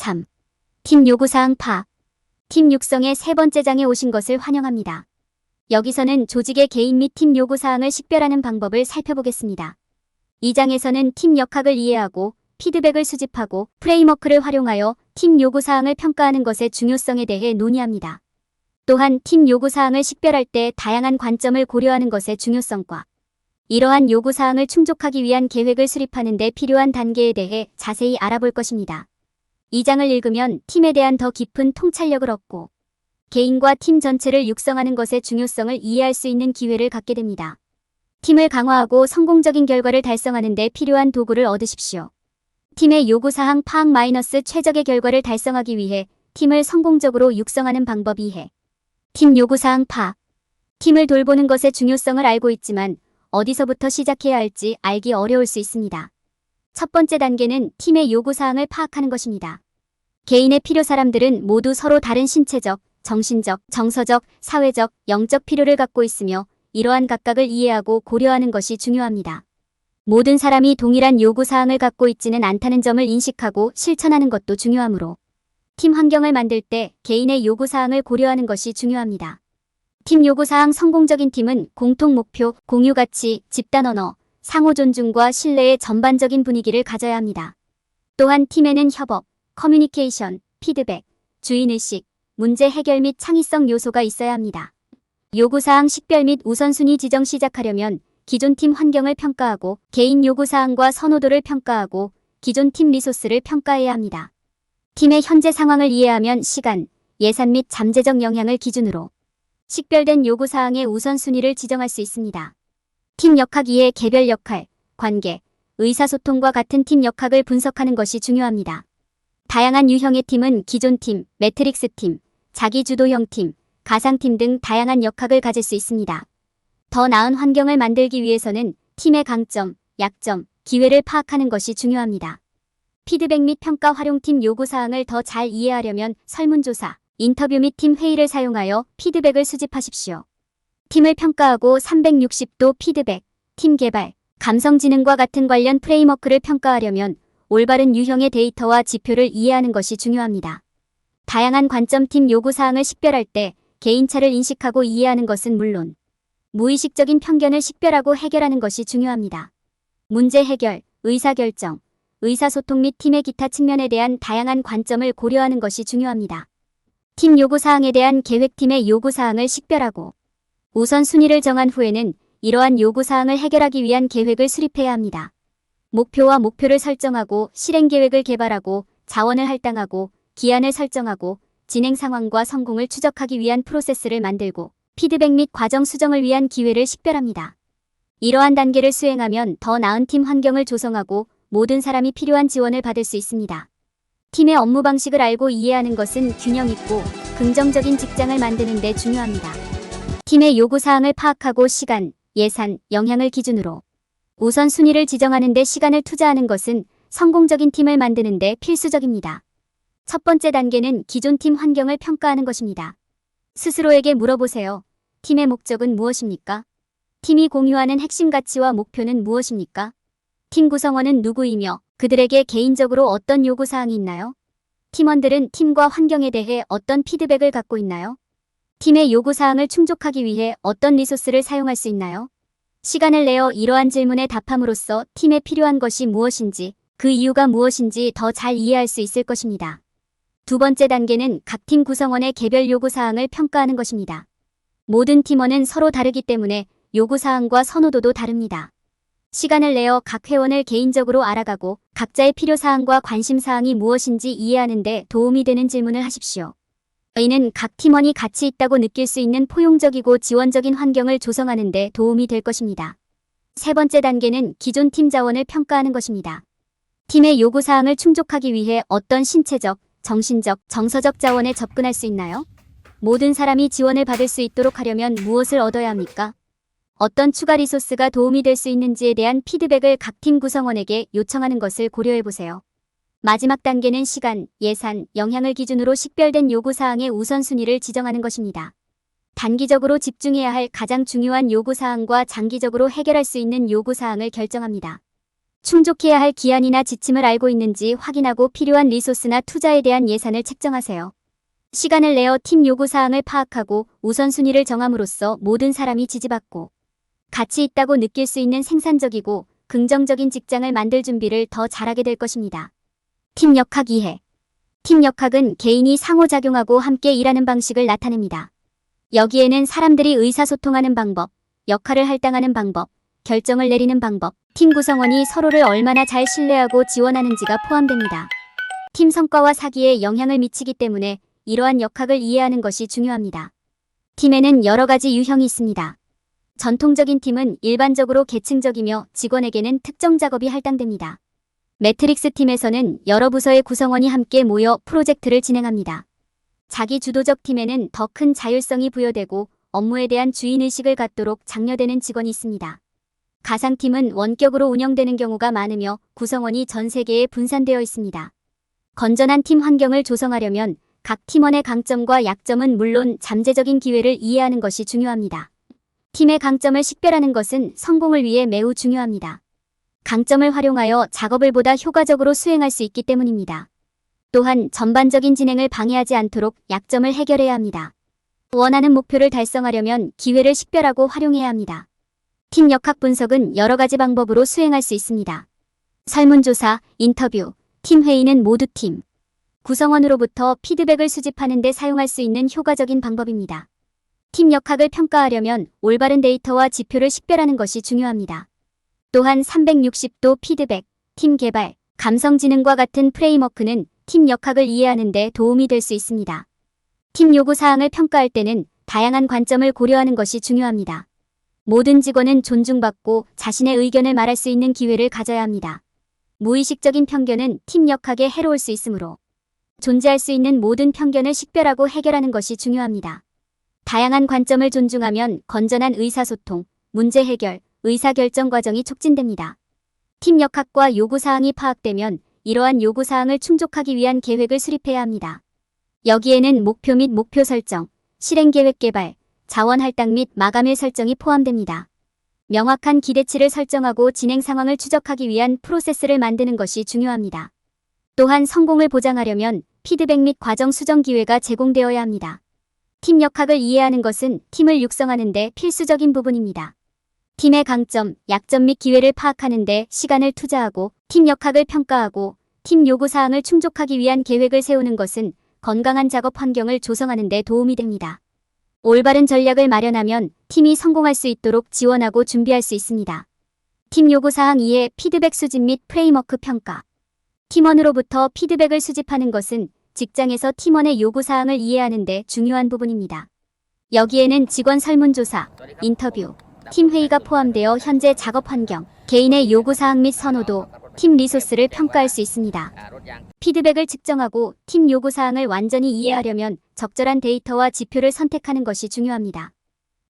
3. 팀 요구사항 파악. 팀 육성의 세 번째 장에 오신 것을 환영합니다. 여기서는 조직의 개인 및 팀 요구사항을 식별하는 방법을 살펴보겠습니다. 이 장에서는 팀 역학을 이해하고 피드백을 수집하고 프레임워크를 활용하여 팀 요구사항을 평가하는 것의 중요성에 대해 논의합니다. 또한 팀 요구사항을 식별할 때 다양한 관점을 고려하는 것의 중요성과 이러한 요구사항을 충족하기 위한 계획을 수립하는 데 필요한 단계에 대해 자세히 알아볼 것입니다. 이 장을 읽으면 팀에 대한 더 깊은 통찰력을 얻고 개인과 팀 전체를 육성하는 것의 중요성을 이해할 수 있는 기회를 갖게 됩니다. 팀을 강화하고 성공적인 결과를 달성하는 데 필요한 도구를 얻으십시오. 팀의 요구사항 파악 - 최적의 결과를 달성하기 위해 팀을 성공적으로 육성하는 방법 이해. 팀 요구사항 파악. 팀을 돌보는 것의 중요성을 알고 있지만 어디서부터 시작해야 할지 알기 어려울 수 있습니다. 첫 번째 단계는 팀의 요구사항을 파악하는 것입니다. 개인의 필요 사람들은 모두 서로 다른 신체적, 정신적, 정서적, 사회적, 영적 필요를 갖고 있으며 이러한 각각을 이해하고 고려하는 것이 중요합니다. 모든 사람이 동일한 요구사항을 갖고 있지는 않다는 점을 인식하고 실천하는 것도 중요하므로 팀 환경을 만들 때 개인의 요구사항을 고려하는 것이 중요합니다. 팀 요구사항 성공적인 팀은 공통 목표, 공유 가치, 집단 언어, 상호 존중과 신뢰의 전반적인 분위기를 가져야 합니다. 또한 팀에는 협업, 커뮤니케이션, 피드백, 주인의식, 문제 해결 및 창의성 요소가 있어야 합니다. 요구사항 식별 및 우선순위 지정 시작하려면 기존 팀 환경을 평가하고 개인 요구사항과 선호도를 평가하고 기존 팀 리소스를 평가해야 합니다. 팀의 현재 상황을 이해하면 시간, 예산 및 잠재적 영향을 기준으로 식별된 요구사항의 우선순위를 지정할 수 있습니다. 팀 역학 이해 개별 역할, 관계, 의사소통과 같은 팀 역학을 분석하는 것이 중요합니다. 다양한 유형의 팀은 기존 팀, 매트릭스 팀, 자기주도형 팀, 가상팀 등 다양한 역학을 가질 수 있습니다. 더 나은 환경을 만들기 위해서는 팀의 강점, 약점, 기회를 파악하는 것이 중요합니다. 피드백 및 평가 활용팀 요구사항을 더 잘 이해하려면 설문조사, 인터뷰 및 팀 회의를 사용하여 피드백을 수집하십시오. 팀을 평가하고 360도 피드백, 팀 개발, 감성지능과 같은 관련 프레임워크를 평가하려면 올바른 유형의 데이터와 지표를 이해하는 것이 중요합니다. 다양한 관점 팀 요구사항을 식별할 때 개인차를 인식하고 이해하는 것은 물론 무의식적인 편견을 식별하고 해결하는 것이 중요합니다. 문제 해결, 의사결정, 의사소통 및 팀의 기타 측면에 대한 다양한 관점을 고려하는 것이 중요합니다. 팀 요구사항에 대한 계획팀의 요구사항을 식별하고 우선순위를 정한 후에는 이러한 요구사항을 해결하기 위한 계획을 수립해야 합니다. 목표와 목표를 설정하고 실행계획을 개발하고 자원을 할당하고 기한을 설정하고 진행 상황과 성공을 추적하기 위한 프로세스를 만들고 피드백 및 과정 수정을 위한 기회를 식별합니다. 이러한 단계를 수행하면 더 나은 팀 환경을 조성하고 모든 사람이 필요한 지원을 받을 수 있습니다. 팀의 업무 방식을 알고 이해하는 것은 균형 있고 긍정적인 직장을 만드는 데 중요합니다. 팀의 요구사항을 파악하고 시간, 예산, 영향을 기준으로 우선순위를 지정하는 데 시간을 투자하는 것은 성공적인 팀을 만드는 데 필수적입니다. 첫 번째 단계는 기존 팀 환경을 평가하는 것입니다. 스스로에게 물어보세요. 팀의 목적은 무엇입니까? 팀이 공유하는 핵심 가치와 목표는 무엇입니까? 팀 구성원은 누구이며 그들에게 개인적으로 어떤 요구사항이 있나요? 팀원들은 팀과 환경에 대해 어떤 피드백을 갖고 있나요? 팀의 요구사항을 충족하기 위해 어떤 리소스를 사용할 수 있나요? 시간을 내어 이러한 질문에 답함으로써 팀에 필요한 것이 무엇인지, 그 이유가 무엇인지 더 잘 이해할 수 있을 것입니다. 두 번째 단계는 각 팀 구성원의 개별 요구사항을 평가하는 것입니다. 모든 팀원은 서로 다르기 때문에 요구사항과 선호도도 다릅니다. 시간을 내어 각 회원을 개인적으로 알아가고 각자의 필요사항과 관심사항이 무엇인지 이해하는 데 도움이 되는 질문을 하십시오. 이는 각 팀원이 가치 있다고 느낄 수 있는 포용적이고 지원적인 환경을 조성하는 데 도움이 될 것입니다. 세 번째 단계는 기존 팀 자원을 평가하는 것입니다. 팀의 요구사항을 충족하기 위해 어떤 신체적, 정신적, 정서적 자원에 접근할 수 있나요? 모든 사람이 지원을 받을 수 있도록 하려면 무엇을 얻어야 합니까? 어떤 추가 리소스가 도움이 될 수 있는지에 대한 피드백을 각 팀 구성원에게 요청하는 것을 고려해보세요. 마지막 단계는 시간, 예산, 영향을 기준으로 식별된 요구사항의 우선순위를 지정하는 것입니다. 단기적으로 집중해야 할 가장 중요한 요구사항과 장기적으로 해결할 수 있는 요구사항을 결정합니다. 충족해야 할 기한이나 지침을 알고 있는지 확인하고 필요한 리소스나 투자에 대한 예산을 책정하세요. 시간을 내어 팀 요구사항을 파악하고 우선순위를 정함으로써 모든 사람이 지지받고 가치 있다고 느낄 수 있는 생산적이고 긍정적인 직장을 만들 준비를 더 잘하게 될 것입니다. 팀역학 이해. 팀역학은 개인이 상호작용하고 함께 일하는 방식을 나타냅니다. 여기에는 사람들이 의사소통하는 방법, 역할을 할당하는 방법, 결정을 내리는 방법, 팀 구성원이 서로를 얼마나 잘 신뢰하고 지원하는지가 포함됩니다. 팀 성과와 사기에 영향을 미치기 때문에 이러한 역학을 이해하는 것이 중요합니다. 팀에는 여러 가지 유형이 있습니다. 전통적인 팀은 일반적으로 계층적이며 직원에게는 특정 작업이 할당됩니다. 매트릭스 팀에서는 여러 부서의 구성원이 함께 모여 프로젝트를 진행합니다. 자기주도적 팀에는 더 큰 자율성이 부여되고 업무에 대한 주인의식을 갖도록 장려되는 직원이 있습니다. 가상팀은 원격으로 운영되는 경우가 많으며 구성원이 전 세계에 분산되어 있습니다. 건전한 팀 환경을 조성하려면 각 팀원의 강점과 약점은 물론 잠재적인 기회를 이해하는 것이 중요합니다. 팀의 강점을 식별하는 것은 성공을 위해 매우 중요합니다. 강점을 활용하여 작업을 보다 효과적으로 수행할 수 있기 때문입니다. 또한 전반적인 진행을 방해하지 않도록 약점을 해결해야 합니다. 원하는 목표를 달성하려면 기회를 식별하고 활용해야 합니다. 팀 역학 분석은 여러 가지 방법으로 수행할 수 있습니다. 설문조사, 인터뷰, 팀 회의는 모두 팀 구성원으로부터 피드백을 수집하는 데 사용할 수 있는 효과적인 방법입니다. 팀 역학을 평가하려면 올바른 데이터와 지표를 식별하는 것이 중요합니다. 또한 360도 피드백, 팀 개발, 감성지능과 같은 프레임워크는 팀 역학을 이해하는 데 도움이 될 수 있습니다. 팀 요구사항을 평가할 때는 다양한 관점을 고려하는 것이 중요합니다. 모든 직원은 존중받고 자신의 의견을 말할 수 있는 기회를 가져야 합니다. 무의식적인 편견은 팀 역학에 해로울 수 있으므로 존재할 수 있는 모든 편견을 식별하고 해결하는 것이 중요합니다. 다양한 관점을 존중하면 건전한 의사소통, 문제 해결, 의사결정 과정이 촉진됩니다. 팀 역학과 요구사항이 파악되면 이러한 요구사항을 충족하기 위한 계획을 수립해야 합니다. 여기에는 목표 및 목표 설정, 실행계획 개발, 자원 할당 및 마감일 설정이 포함됩니다. 명확한 기대치를 설정하고 진행 상황을 추적하기 위한 프로세스를 만드는 것이 중요합니다. 또한 성공을 보장하려면 피드백 및 과정 수정 기회가 제공되어야 합니다. 팀 역학을 이해하는 것은 팀을 육성하는 데 필수적인 부분입니다. 팀의 강점, 약점 및 기회를 파악하는 데 시간을 투자하고 팀 역학을 평가하고 팀 요구사항을 충족하기 위한 계획을 세우는 것은 건강한 작업 환경을 조성하는 데 도움이 됩니다. 올바른 전략을 마련하면 팀이 성공할 수 있도록 지원하고 준비할 수 있습니다. 팀 요구사항 이해 피드백 수집 및 프레임워크 평가. 팀원으로부터 피드백을 수집하는 것은 직장에서 팀원의 요구사항을 이해하는 데 중요한 부분입니다. 여기에는 직원 설문조사, 인터뷰, 팀 회의가 포함되어 현재 작업 환경, 개인의 요구사항 및 선호도, 팀 리소스를 평가할 수 있습니다. 피드백을 측정하고 팀 요구사항을 완전히 이해하려면 적절한 데이터와 지표를 선택하는 것이 중요합니다.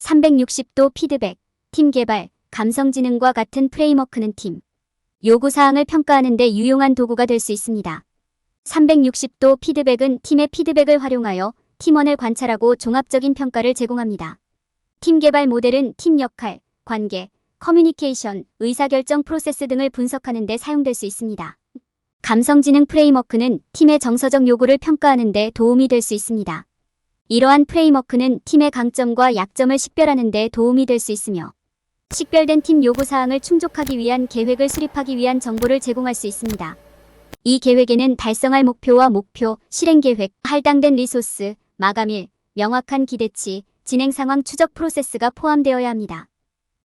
360도 피드백, 팀 개발, 감성지능과 같은 프레임워크는 팀 요구사항을 평가하는 데 유용한 도구가 될 수 있습니다. 360도 피드백은 팀의 피드백을 활용하여 팀원을 관찰하고 종합적인 평가를 제공합니다. 팀 개발 모델은 팀 역할, 관계, 커뮤니케이션, 의사결정 프로세스 등을 분석하는 데 사용될 수 있습니다. 감성지능 프레임워크는 팀의 정서적 요구를 평가하는 데 도움이 될 수 있습니다. 이러한 프레임워크는 팀의 강점과 약점을 식별하는 데 도움이 될 수 있으며 식별된 팀 요구사항을 충족하기 위한 계획을 수립하기 위한 정보를 제공할 수 있습니다. 이 계획에는 달성할 목표와 목표, 실행계획, 할당된 리소스, 마감일, 명확한 기대치, 진행 상황 추적 프로세스가 포함되어야 합니다.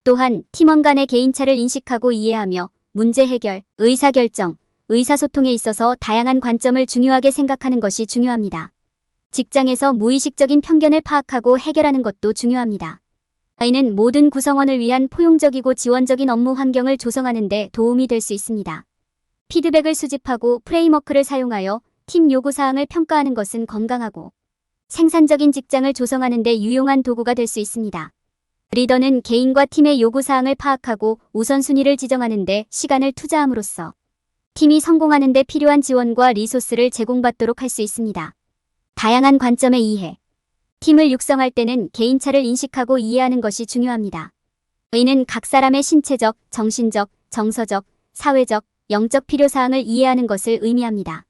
또한 팀원 간의 개인차를 인식하고 이해하며 문제 해결, 의사결정, 의사소통에 있어서 다양한 관점을 중요하게 생각하는 것이 중요합니다. 직장에서 무의식적인 편견을 파악하고 해결하는 것도 중요합니다. 이는 모든 구성원을 위한 포용적이고 지원적인 업무 환경을 조성하는 데 도움이 될 수 있습니다. 피드백을 수집하고 프레임워크를 사용하여 팀 요구사항을 평가하는 것은 건강하고 생산적인 직장을 조성하는 데 유용한 도구가 될 수 있습니다. 리더는 개인과 팀의 요구사항을 파악하고 우선순위를 지정하는 데 시간을 투자함으로써 팀이 성공하는 데 필요한 지원과 리소스를 제공받도록 할 수 있습니다. 다양한 관점의 이해. 팀을 육성할 때는 개인차를 인식하고 이해하는 것이 중요합니다. 이는 각 사람의 신체적, 정신적, 정서적, 사회적, 영적 필요사항을 이해하는 것을 의미합니다.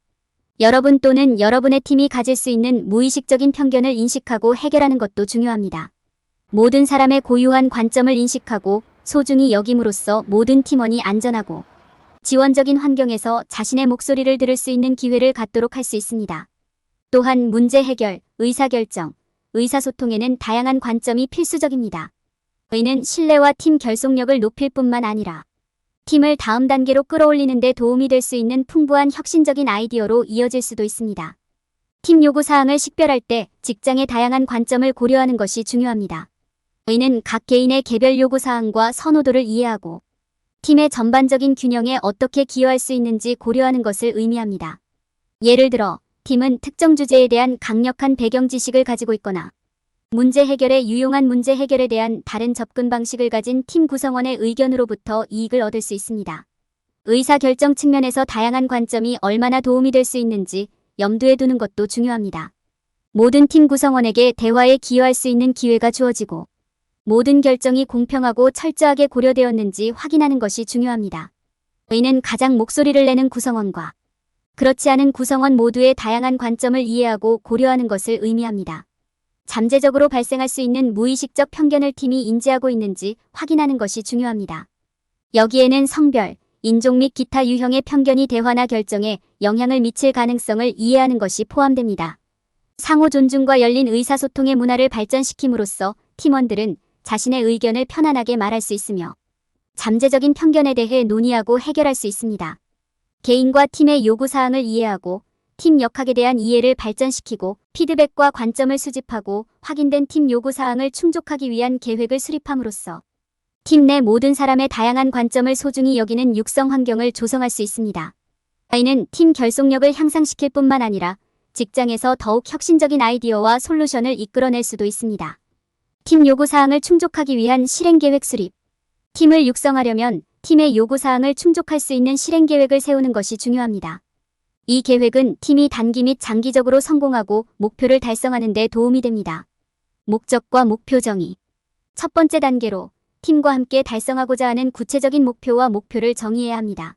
여러분 또는 여러분의 팀이 가질 수 있는 무의식적인 편견을 인식하고 해결하는 것도 중요합니다. 모든 사람의 고유한 관점을 인식하고 소중히 여김으로써 모든 팀원이 안전하고 지원적인 환경에서 자신의 목소리를 들을 수 있는 기회를 갖도록 할 수 있습니다. 또한 문제 해결, 의사결정, 의사소통에는 다양한 관점이 필수적입니다. 이는 신뢰와 팀 결속력을 높일 뿐만 아니라 팀을 다음 단계로 끌어올리는 데 도움이 될 수 있는 풍부한 혁신적인 아이디어로 이어질 수도 있습니다. 팀 요구사항을 식별할 때 직장의 다양한 관점을 고려하는 것이 중요합니다. 이는 각 개인의 개별 요구사항과 선호도를 이해하고 팀의 전반적인 균형에 어떻게 기여할 수 있는지 고려하는 것을 의미합니다. 예를 들어, 팀은 특정 주제에 대한 강력한 배경 지식을 가지고 있거나 문제 해결에 유용한 문제 해결에 대한 다른 접근 방식을 가진 팀 구성원의 의견으로부터 이익을 얻을 수 있습니다. 의사결정 측면에서 다양한 관점이 얼마나 도움이 될 수 있는지 염두에 두는 것도 중요합니다. 모든 팀 구성원에게 대화에 기여할 수 있는 기회가 주어지고 모든 결정이 공평하고 철저하게 고려되었는지 확인하는 것이 중요합니다. 이는 가장 목소리를 내는 구성원과 그렇지 않은 구성원 모두의 다양한 관점을 이해하고 고려하는 것을 의미합니다. 잠재적으로 발생할 수 있는 무의식적 편견을 팀이 인지하고 있는지 확인하는 것이 중요합니다. 여기에는 성별, 인종 및 기타 유형의 편견이 대화나 결정에 영향을 미칠 가능성을 이해하는 것이 포함됩니다. 상호 존중과 열린 의사소통의 문화를 발전시킴으로써 팀원들은 자신의 의견을 편안하게 말할 수 있으며 잠재적인 편견에 대해 논의하고 해결할 수 있습니다. 개인과 팀의 요구사항을 이해하고 팀 역학에 대한 이해를 발전시키고 피드백과 관점을 수집하고 확인된 팀 요구사항을 충족하기 위한 계획을 수립함으로써 팀 내 모든 사람의 다양한 관점을 소중히 여기는 육성 환경을 조성할 수 있습니다. 이는 팀 결속력을 향상시킬 뿐만 아니라 직장에서 더욱 혁신적인 아이디어와 솔루션을 이끌어낼 수도 있습니다. 팀 요구사항을 충족하기 위한 실행계획 수립. 팀을 육성하려면 팀의 요구사항을 충족할 수 있는 실행계획을 세우는 것이 중요합니다. 이 계획은 팀이 단기 및 장기적으로 성공하고 목표를 달성하는 데 도움이 됩니다. 목적과 목표 정의. 첫 번째 단계로 팀과 함께 달성하고자 하는 구체적인 목표와 목표를 정의해야 합니다.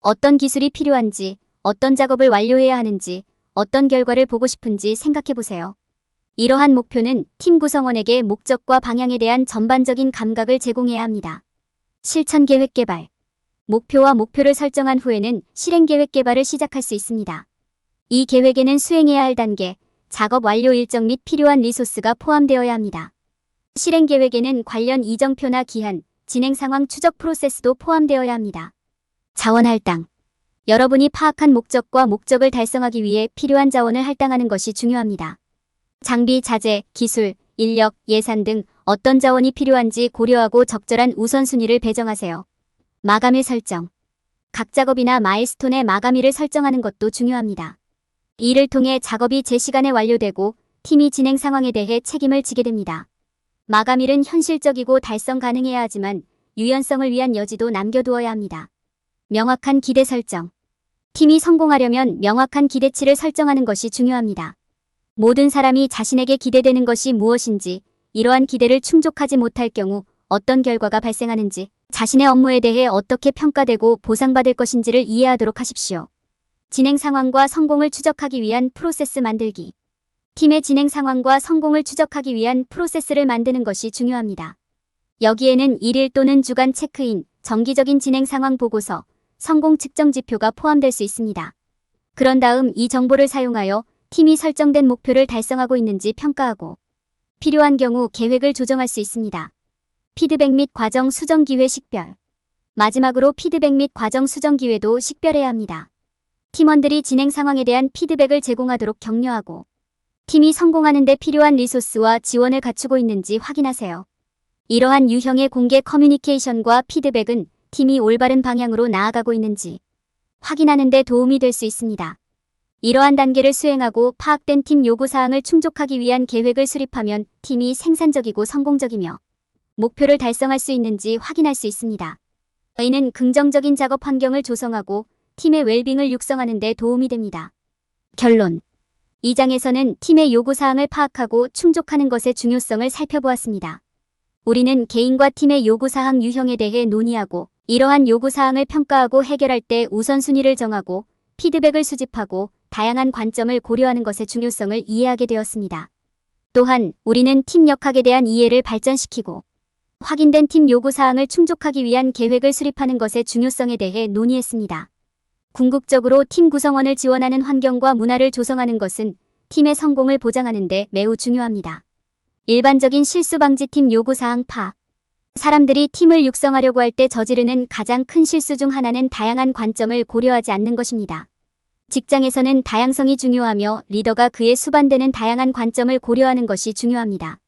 어떤 기술이 필요한지, 어떤 작업을 완료해야 하는지, 어떤 결과를 보고 싶은지 생각해 보세요. 이러한 목표는 팀 구성원에게 목적과 방향에 대한 전반적인 감각을 제공해야 합니다. 실천 계획 개발. 목표와 목표를 설정한 후에는 실행 계획 개발을 시작할 수 있습니다. 이 계획에는 수행해야 할 단계, 작업 완료 일정 및 필요한 리소스가 포함되어야 합니다. 실행 계획에는 관련 이정표나 기한, 진행 상황 추적 프로세스도 포함되어야 합니다. 자원 할당. 여러분이 파악한 목적과 목적을 달성하기 위해 필요한 자원을 할당하는 것이 중요합니다. 장비, 자재, 기술, 인력, 예산 등 어떤 자원이 필요한지 고려하고 적절한 우선순위를 배정하세요. 마감일 설정. 각 작업이나 마일스톤의 마감일을 설정하는 것도 중요합니다. 이를 통해 작업이 제 시간에 완료되고 팀이 진행 상황에 대해 책임을 지게 됩니다. 마감일은 현실적이고 달성 가능해야 하지만 유연성을 위한 여지도 남겨두어야 합니다. 명확한 기대 설정. 팀이 성공하려면 명확한 기대치를 설정하는 것이 중요합니다. 모든 사람이 자신에게 기대되는 것이 무엇인지, 이러한 기대를 충족하지 못할 경우 어떤 결과가 발생하는지, 자신의 업무에 대해 어떻게 평가되고 보상받을 것인지를 이해하도록 하십시오. 진행 상황과 성공을 추적하기 위한 프로세스 만들기. 팀의 진행 상황과 성공을 추적하기 위한 프로세스를 만드는 것이 중요합니다. 여기에는 일일 또는 주간 체크인, 정기적인 진행 상황 보고서, 성공 측정 지표가 포함될 수 있습니다. 그런 다음 이 정보를 사용하여 팀이 설정된 목표를 달성하고 있는지 평가하고 필요한 경우 계획을 조정할 수 있습니다. 피드백 및 과정 수정 기회 식별. 마지막으로 피드백 및 과정 수정 기회도 식별해야 합니다. 팀원들이 진행 상황에 대한 피드백을 제공하도록 격려하고 팀이 성공하는 데 필요한 리소스와 지원을 갖추고 있는지 확인하세요. 이러한 유형의 공개 커뮤니케이션과 피드백은 팀이 올바른 방향으로 나아가고 있는지 확인하는 데 도움이 될 수 있습니다. 이러한 단계를 수행하고 파악된 팀 요구사항을 충족하기 위한 계획을 수립하면 팀이 생산적이고 성공적이며 목표를 달성할 수 있는지 확인할 수 있습니다. 이는 긍정적인 작업 환경을 조성하고 팀의 웰빙을 육성하는 데 도움이 됩니다. 결론. 이 장에서는 팀의 요구사항을 파악하고 충족하는 것의 중요성을 살펴보았습니다. 우리는 개인과 팀의 요구사항 유형에 대해 논의하고 이러한 요구사항을 평가하고 해결할 때 우선순위를 정하고 피드백을 수집하고 다양한 관점을 고려하는 것의 중요성을 이해하게 되었습니다. 또한 우리는 팀 역학에 대한 이해를 발전시키고 확인된 팀 요구사항을 충족하기 위한 계획을 수립하는 것의 중요성에 대해 논의했습니다. 궁극적으로 팀 구성원을 지원하는 환경과 문화를 조성하는 것은 팀의 성공을 보장하는 데 매우 중요합니다. 일반적인 실수 방지 팀 요구사항 파악. 사람들이 팀을 육성하려고 할 때 저지르는 가장 큰 실수 중 하나는 다양한 관점을 고려하지 않는 것입니다. 직장에서는 다양성이 중요하며 리더가 그에 수반되는 다양한 관점을 고려하는 것이 중요합니다.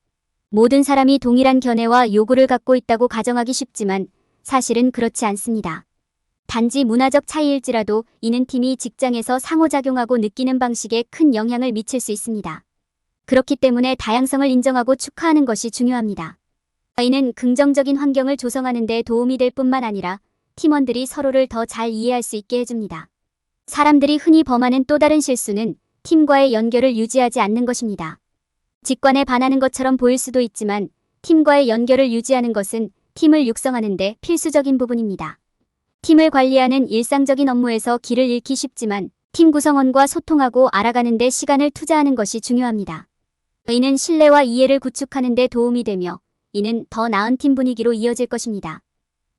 모든 사람이 동일한 견해와 요구를 갖고 있다고 가정하기 쉽지만 사실은 그렇지 않습니다. 단지 문화적 차이일지라도 이는 팀이 직장에서 상호작용하고 느끼는 방식에 큰 영향을 미칠 수 있습니다. 그렇기 때문에 다양성을 인정하고 축하하는 것이 중요합니다. 이는 긍정적인 환경을 조성하는 데 도움이 될 뿐만 아니라 팀원들이 서로를 더 잘 이해할 수 있게 해줍니다. 사람들이 흔히 범하는 또 다른 실수는 팀과의 연결을 유지하지 않는 것입니다. 직관에 반하는 것처럼 보일 수도 있지만 팀과의 연결을 유지하는 것은 팀을 육성하는 데 필수적인 부분입니다. 팀을 관리하는 일상적인 업무에서 길을 잃기 쉽지만 팀 구성원과 소통하고 알아가는 데 시간을 투자하는 것이 중요합니다. 이는 신뢰와 이해를 구축하는 데 도움이 되며 이는 더 나은 팀 분위기로 이어질 것입니다.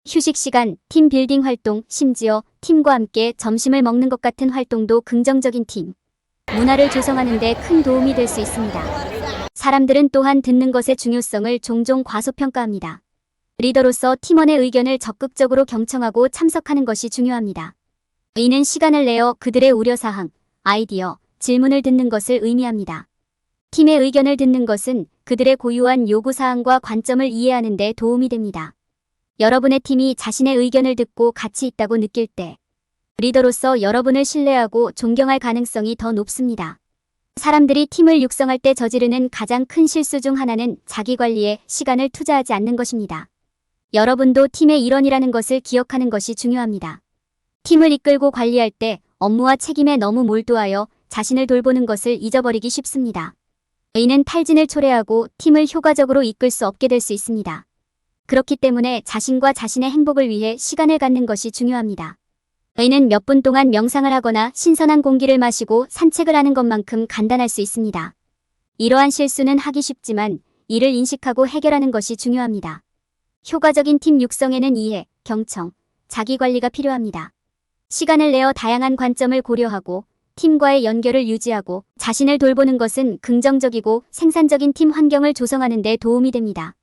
휴식 시간, 팀 빌딩 활동, 심지어 팀과 함께 점심을 먹는 것 같은 활동도 긍정적인 팀 문화를 조성하는 데 큰 도움이 될 수 있습니다. 사람들은 또한 듣는 것의 중요성을 종종 과소평가합니다. 리더로서 팀원의 의견을 적극적으로 경청하고 참석하는 것이 중요합니다. 이는 시간을 내어 그들의 우려사항, 아이디어, 질문을 듣는 것을 의미합니다. 팀의 의견을 듣는 것은 그들의 고유한 요구사항과 관점을 이해하는 데 도움이 됩니다. 여러분의 팀이 자신의 의견을 듣고 가치 있다고 느낄 때 리더로서 여러분을 신뢰하고 존경할 가능성이 더 높습니다. 사람들이 팀을 육성할 때 저지르는 가장 큰 실수 중 하나는 자기관리에 시간을 투자하지 않는 것입니다. 여러분도 팀의 일원이라는 것을 기억하는 것이 중요합니다. 팀을 이끌고 관리할 때 업무와 책임에 너무 몰두하여 자신을 돌보는 것을 잊어버리기 쉽습니다. 이는 탈진을 초래하고 팀을 효과적으로 이끌 수 없게 될 수 있습니다. 그렇기 때문에 자신과 자신의 행복을 위해 시간을 갖는 것이 중요합니다. 이는 몇 분 동안 명상을 하거나 신선한 공기를 마시고 산책을 하는 것만큼 간단할 수 있습니다. 이러한 실수는 하기 쉽지만 이를 인식하고 해결하는 것이 중요합니다. 효과적인 팀 육성에는 이해, 경청, 자기관리가 필요합니다. 시간을 내어 다양한 관점을 고려하고 팀과의 연결을 유지하고 자신을 돌보는 것은 긍정적이고 생산적인 팀 환경을 조성하는 데 도움이 됩니다.